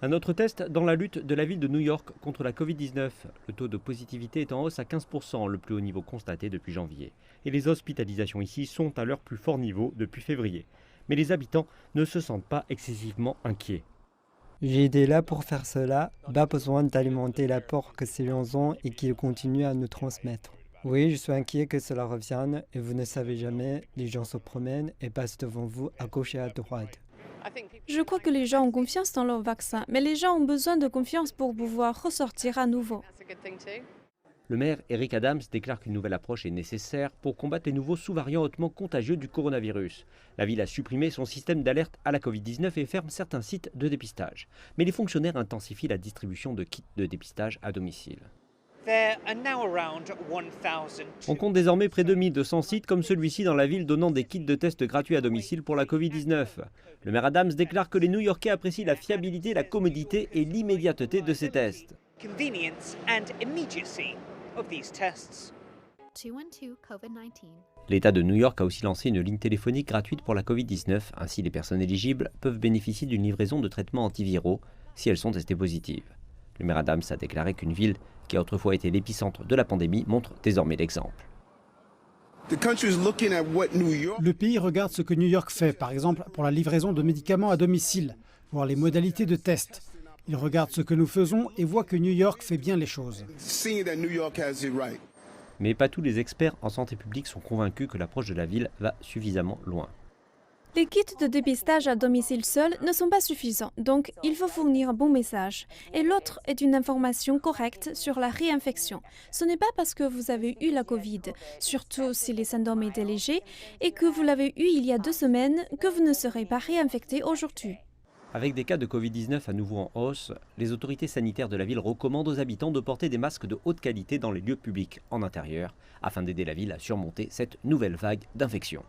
Un autre test dans la lutte de la ville de New York contre la Covid-19. Le taux de positivité est en hausse à 15%, le plus haut niveau constaté depuis janvier. Et les hospitalisations ici sont à leur plus fort niveau depuis février. Mais les habitants ne se sentent pas excessivement inquiets. J'ai été là pour faire cela, pas besoin d'alimenter l'apport que ces gens ont et qu'ils continuent à nous transmettre. Oui, je suis inquiet que cela revienne et vous ne savez jamais, les gens se promènent et passent devant vous à gauche et à droite. Je crois que les gens ont confiance dans leur vaccin, mais les gens ont besoin de confiance pour pouvoir ressortir à nouveau. Le maire Eric Adams déclare qu'une nouvelle approche est nécessaire pour combattre les nouveaux sous-variants hautement contagieux du coronavirus. La ville a supprimé son système d'alerte à la Covid-19 et ferme certains sites de dépistage. Mais les fonctionnaires intensifient la distribution de kits de dépistage à domicile. On compte désormais près de 1200 sites comme celui-ci dans la ville donnant des kits de tests gratuits à domicile pour la Covid-19. Le maire Adams déclare que les New-Yorkais apprécient la fiabilité, la commodité et l'immédiateté de ces tests. L'État de New York a aussi lancé une ligne téléphonique gratuite pour la Covid-19. Ainsi, les personnes éligibles peuvent bénéficier d'une livraison de traitements antiviraux si elles sont testées positives. Le maire Adams a déclaré qu'une ville qui a autrefois été l'épicentre de la pandémie montre désormais l'exemple. Le pays regarde ce que New York fait, par exemple pour la livraison de médicaments à domicile, voir les modalités de test. Il regarde ce que nous faisons et voit que New York fait bien les choses. Mais pas tous les experts en santé publique sont convaincus que l'approche de la ville va suffisamment loin. Les kits de dépistage à domicile seuls ne sont pas suffisants, donc il faut fournir un bon message. Et l'autre est une information correcte sur la réinfection. Ce n'est pas parce que vous avez eu la Covid, surtout si les symptômes étaient légers, et que vous l'avez eu il y a 2 semaines, que vous ne serez pas réinfecté aujourd'hui. Avec des cas de Covid-19 à nouveau en hausse, les autorités sanitaires de la ville recommandent aux habitants de porter des masques de haute qualité dans les lieux publics en intérieur, afin d'aider la ville à surmonter cette nouvelle vague d'infection.